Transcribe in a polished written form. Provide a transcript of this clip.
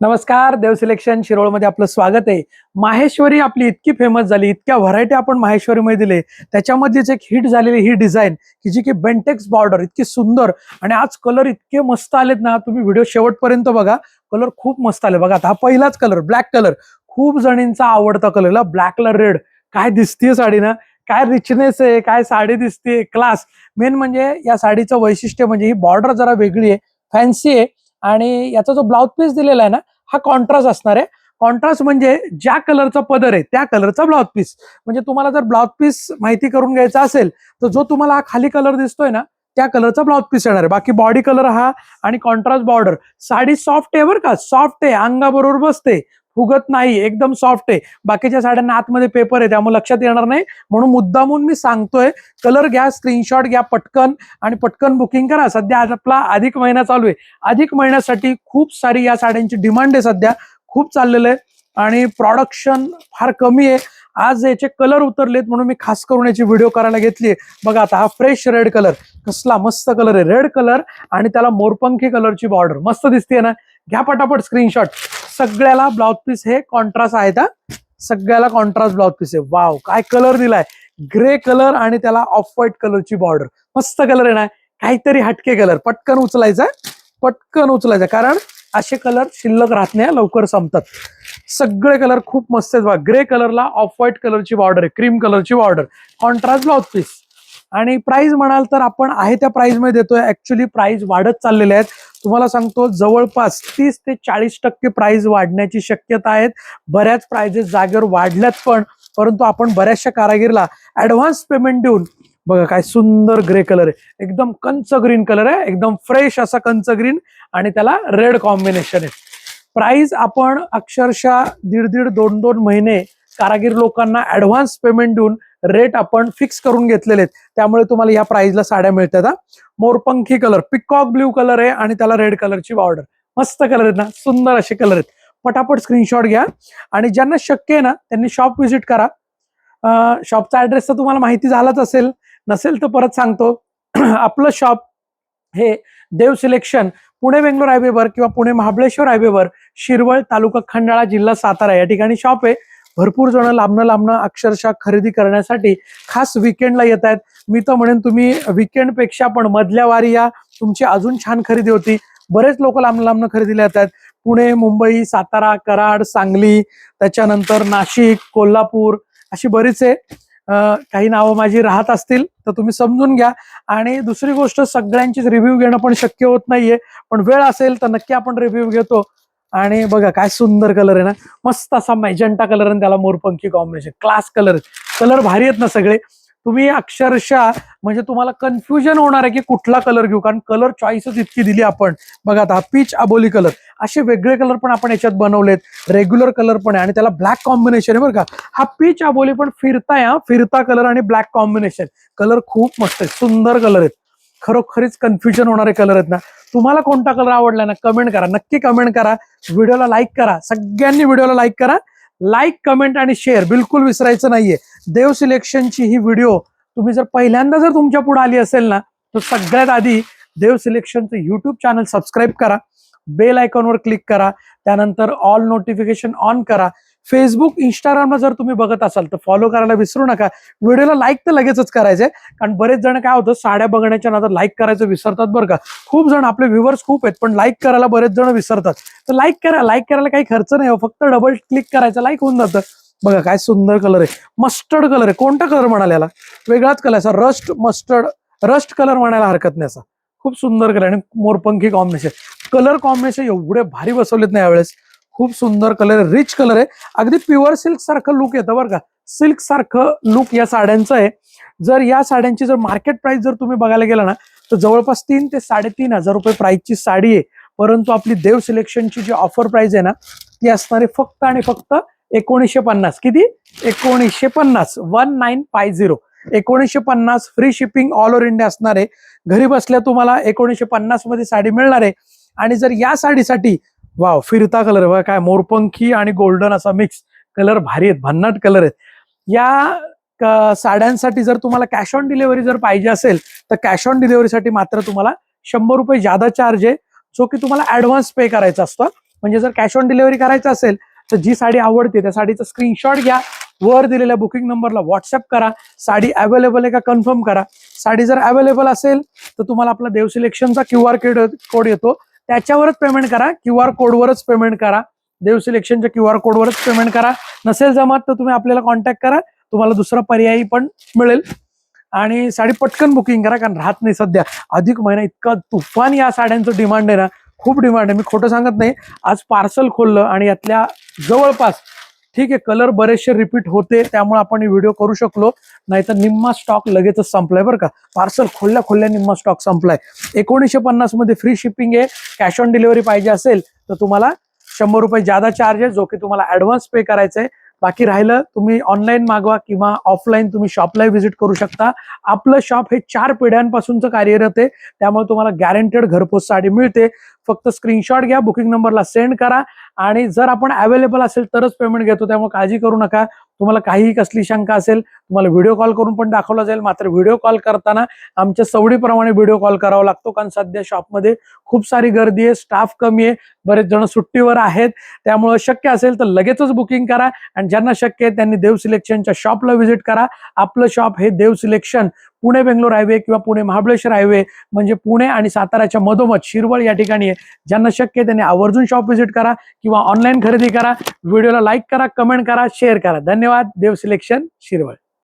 नमस्कार, देव सिलेक्शन शिरोळमध्ये आपलं स्वागत आहे. माहेश्वरी आपली इतकी फेमस झाली, इतक्या व्हरायटी आपण माहेश्वरीमध्ये दिले. त्याच्यामध्येच एक हिट झालेली ही डिझाईन की जी की बेंटेक्स बॉर्डर इतकी सुंदर आणि आज कलर इतके मस्त आलेत ना. तुम्ही व्हिडिओ शेवटपर्यंत बघा, कलर खूप मस्त आले. बघा, हा पहिलाच कलर ब्लॅक कलर, खूप जणींचा आवडता कलर. ब्लॅकला रेड, काय दिसतीये साडी ना, काय रिचनेस आहे, काय साडी दिसते, क्लास. मेन म्हणजे या साडीचं वैशिष्ट्य म्हणजे ही बॉर्डर जरा वेगळी आहे, फॅन्सी आहे आणि याचा जो ब्लाउज पीस दिलेला आहे ना, हा कॉन्ट्रास्ट असणार आहे. कॉन्ट्रास्ट म्हणजे ज्या कलरचा पदर आहे त्या कलरचा ब्लाउज पीस. म्हणजे तुम्हाला जर ब्लाउज पीस माहिती करून घ्यायचा असेल तर जो तुम्हाला हा खाली कलर दिसतोय ना त्या कलरचा ब्लाउज पीस येणार आहे. बाकी बॉडी कलर हा आणि कॉन्ट्रास्ट बॉर्डर. साडी सॉफ्ट आहे बरं का, सॉफ्ट आहे, अंगाबरोबर बसते, फुगत नाही, एकदम सॉफ्ट आहे. बाकीच्या साड्यांना आतमध्ये पेपर आहे त्यामुळे लक्षात येणार नाही, म्हणून मुद्दामून मी सांगतोय. कलर घ्या, स्क्रीनशॉट घ्या पटकन आणि पटकन बुकिंग करा. सध्या आज आपला अधिक महिना चालू आहे. अधिक महिन्यासाठी खूप सारी या साड्यांची डिमांड आहे, सध्या खूप चाललेलं आहे आणि प्रोडक्शन फार कमी आहे. आज याचे कलर उतरलेत म्हणून मी खास करून याची व्हिडिओ करायला घेतली. बघा आता हा फ्रेश रेड कलर, कसला मस्त कलर आहे. रेड कलर आणि त्याला मोरपंखी कलरची बॉर्डर मस्त दिसते ना. घ्या पटापट स्क्रीनशॉट. सगळ्याला ब्लाउज पीस हे कॉन्ट्रास्ट आहेत हा, सगळ्याला कॉन्ट्रास्ट ब्लाउज पीस आहे. वाव, काय कलर दिलाय, ग्रे कलर आणि त्याला ऑफ व्हाईट कलरची बॉर्डर. मस्त कलर आहे ना, काहीतरी हटके कलर. पटकन उचलायचा, पटकन उचलायचा, कारण असे कलर शिल्लक राहत नाही, लवकर संपतात. सगळे कलर खूप मस्त आहेत बघा. ग्रे कलरला ऑफ व्हाईट कलरची बॉर्डर आहे, क्रीम कलरची बॉर्डर, कॉन्ट्रास्ट ब्लाउज पीस. आणि प्राइस म्हणाल तर आपण आहे त्या प्राइस मध्ये देतोय. ऍक्च्युली प्राइस वाढत चाललेले आहेत. तुम्हाला सांगतो, जवळपास 30 ते 40% प्राइस वाढण्याची शक्यता आहेत. बऱ्याच प्राइजेस जागेवर वाढल्यात पण, परंतु आपण बऱ्याचशा कारागीरला ऍडव्हान्स पेमेंट देऊन. बघा काय सुंदर ग्रे कलर आहे, एकदम कंच ग्रीन कलर आहे, एकदम फ्रेश असा कंच ग्रीन आणि त्याला रेड कॉम्बिनेशन आहे. प्राइस आपण अक्षरशः 1.5-2 महिने कारागीर लोकांना ऍडव्हान्स पेमेंट देऊन रेट आपण फिक्स करून घेतलेले आहेत. त्यामुळे तुम्हाला या प्राइसला साड्या मिळतात. मोरपंखी कलर, पिकॉक ब्ल्यू कलर आहे आणि त्याला रेड कलरची बॉर्डर. मस्त कलर आहेत ना, सुंदर असे कलर आहेत. पटापट स्क्रीनशॉट घ्या आणि ज्यांना शक्य आहे ना त्यांनी शॉप व्हिजिट करा. शॉपचा ऍड्रेस तर तुम्हाला माहिती झालाच असेल, नसेल तर परत सांगतो. आपलं शॉप हे देव सिलेक्शन पुणे बेंगलोर हायवेवर किंवा पुणे महाबळेश्वर हायवेवर, शिरवळ, तालुका खंडाळा, जिल्हा सातारा या ठिकाणी शॉप आहे. भरपूर जण लांबनं अक्षरशः खरेदी करण्यासाठी खास विकेंडला येत आहेत. मी तर म्हणेन तुम्ही विकेंड पेक्षा पण मधल्या वारी या, तुमची अजून छान खरेदी होती. बरेच लोक लांबनं खरेदीला येत आहेत. पुणे, मुंबई, सातारा, कराड, सांगली, त्याच्यानंतर नाशिक, कोल्हापूर, अशी बरीच आहे. काही नावं माझी राहत असतील तर तुम्ही समजून घ्या. आणि दुसरी गोष्ट, सगळ्यांचीच रिव्ह्यू घेणं पण शक्य होत नाहीये, पण वेळ असेल तर नक्की आपण रिव्ह्यू घेतो. आणि बघा काय सुंदर कलर आहे ना, मस्त असा मॅजेंटा कलर आणि त्याला मोरपंखी कॉम्बिनेशन, क्लास कलर. कलर भारी आहेत ना सगळे. तुम्ही अक्षरशः म्हणजे तुम्हाला कन्फ्युजन होणार आहे की कुठला कलर घेऊ, कारण कलर चॉईसच इतकी दिली आपण. बघा आता पीच अबोली कलर, असे वेगळे कलर पण आपण याच्यात बनवलेत. रेग्युलर कलर पण आहे आणि त्याला ब्लॅक कॉम्बिनेशन आहे बरं का. हा पीच अबोली पण फिरताय, हा फिरता कलर आणि ब्लॅक कॉम्बिनेशन. कलर खूप मस्त आहे, सुंदर कलर आहेत. खरोखरीच कन्फ्युजन होणारे कलर आहेत ना. तुम्हाला कोणता कलर आवडला ना, कमेंट करा, नक्की कमेंट करा. व्हिडिओला लाईक करा, सगळ्यांनी व्हिडिओला लाईक करा. लाईक, कमेंट आणि शेअर बिलकुल विसरायचं नाहीये. देव सिलेक्शनची ही व्हिडिओ तुम्ही जर पहिल्यांदा जर तुमच्या पुढे आली असेल ना, तर सगळ्यात आधी देव सिलेक्शनचं युट्यूब चॅनल सबस्क्राईब करा, बेल आयकॉनवर क्लिक करा, त्यानंतर ऑल नोटिफिकेशन ऑन करा. फेसबुक, इंस्टाग्रामला जर तुम्ही बघत असाल तर फॉलो करायला विसरू नका. व्हिडिओला लाईक तर लगेचच करायचंय, कारण बरेच जण काय होतं, साड्या बघण्याच्या नादात लाईक करायचं विसरतात बरं का. खूप जण, आपले व्ह्युअर्स खूप आहेत, पण लाईक करायला बरेच जण विसरतात. तर लाईक करा, लाईक करायला काही खर्च नाही, फक्त डबल क्लिक करायचं, लाईक होऊन जातं. बघा काय सुंदर कलर आहे, मस्टर्ड कलर आहे. कोणता कलर म्हणाला याला, वेगळाच कलर असा, रस्ट कलर म्हणायला हरकत नाही. असा खूप सुंदर कलर आणि मोरपंखी कॉम्बिनेशन. कलर कॉम्बिनेशन एवढे भारी बसवलेत ना यावेळेस. खूप सुंदर कलर, रिच कलर आहे. अगदी प्युअर सिल्क सारखं लुक येतं बरं का. सिल्क सारखं लुक या साड्यांचं आहे. जर या साड्यांची जर मार्केट प्राइस जर तुम्ही बघायला गेला ना, तर जवळपास 3 ते 3.5 हजार रुपये प्राइसची साडी आहे. परंतु आपली देव सिलेक्शनची जी ऑफर प्राइस आहे ना, ती असणारे फक्त आणि फक्त 1950. किती? 1950, 1950. 1950 free shipping all over India असणार आहे. घरी बसल्या तुम्हाला 1950 मध्ये साडी मिळणार आहे. आणि जर या साडीसाठी, वाव, फिरता कलर बघा, काय मोरपंखी आणि गोल्डन असा मिक्स कलर, भारी आहेत, भन्नाट कलर आहेत. या साड्यांसाठी जर तुम्हाला कॅश ऑन डिलिव्हरी जर पाहिजे असेल तर कॅश ऑन डिलिव्हरीसाठी मात्र तुम्हाला 100 रुपये जादा चार्ज आहे, जो की तुम्हाला ऍडव्हान्स पे करायचा असतो. म्हणजे जर कॅश ऑन डिलिव्हरी करायचं असेल तर जी साडी आवडते त्या साडीचा स्क्रीनशॉट घ्या, वर दिलेल्या बुकिंग नंबरला व्हॉट्सअप करा, साडी अवेलेबल आहे का कन्फर्म करा. साडी जर अवेलेबल असेल तर तुम्हाला आपला देव सिलेक्शनचा QR कोड येतो, त्याच्यावरच पेमेंट करा, QR कोडवरच पेमेंट करा, देव सिलेक्शनच्या QR कोडवरच पेमेंट करा. नसेल जमत तर तुम्ही आपल्याला कॉन्टॅक्ट करा, तुम्हाला दुसरा पर्यायी पण मिळेल. आणि साडी पटकन बुकिंग करा, कारण राहत नाही सध्या. अधिक महिना इतका तुफान या साड्यांचं डिमांड आहे ना, खूप डिमांड आहे. मी खोटं सांगत नाही. आज पार्सल खोललं आणि यातल्या जवळपास ठीक आहे कलर बरेचसे रिपीट होते, त्यामुळे आपण व्हिडिओ करू शकलो, नाहीतर निम्मा स्टॉक लगेचच संपलाय बरं का. पार्सल खोलल्या निम्मा स्टॉक संपलाय. 1950 मध्ये फ्री शिपिंग आहे. कॅश ऑन डिलिव्हरी पाहिजे असेल तर तुम्हाला 100 रुपये जादा चार्ज आहे, जो की तुम्हाला ऍडव्हान्स पे करायचा आहे. बाकी राहिलं तुम्ही ऑनलाईन मागवा किंवा ऑफलाईन तुम्ही शॉपला व्हिजिट करू शकता. आपलं शॉप हे 4 पिढ्यांपासूनचं कार्यरत आहे, त्यामुळे तुम्हाला गॅरंटेड घरपोच साडी मिळते. फक्त स्क्रीनशॉट घ्या, बुकिंग नंबरला सेंड करा आणि जर आपण अवेलेबल असेल तरच पेमेंट घेतो, त्यामुळे काळजी करू नका. तुम्हाला काहीही कसली शंका असेल तुम्हाला व्हिडिओ कॉल करून पण दाखवला जाईल, मात्र व्हिडिओ कॉल करताना आमच्या सवडीप्रमाणे व्हिडिओ कॉल करावा लागतो, कारण सध्या शॉपमध्ये खूप सारी गर्दी आहे, स्टाफ कमी आहे, बरेच जण सुट्टीवर आहेत. त्यामुळे शक्य असेल तर लगेचच बुकिंग करा आणि ज्यांना शक्य आहे त्यांनी देव सिलेक्शनच्या शॉपला व्हिजिट करा. आपलं शॉप हे देव सिलेक्शन पुणे बेंगलोर हायवे किंवा पुणे महाबळेश्वर हायवे म्हणजे पुणे आणि साताऱ्याच्या मधोमध शिरवळ या ठिकाणी आहे. ज्यांना शक्य आहे त्यांनी आवर्जून शॉप व्हिजिट करा किंवा ऑनलाईन खरेदी करा. व्हिडिओला लाईक करा, कमेंट करा, शेअर करा. धन्यवाद. देव सिलेक्शन शिरवळ.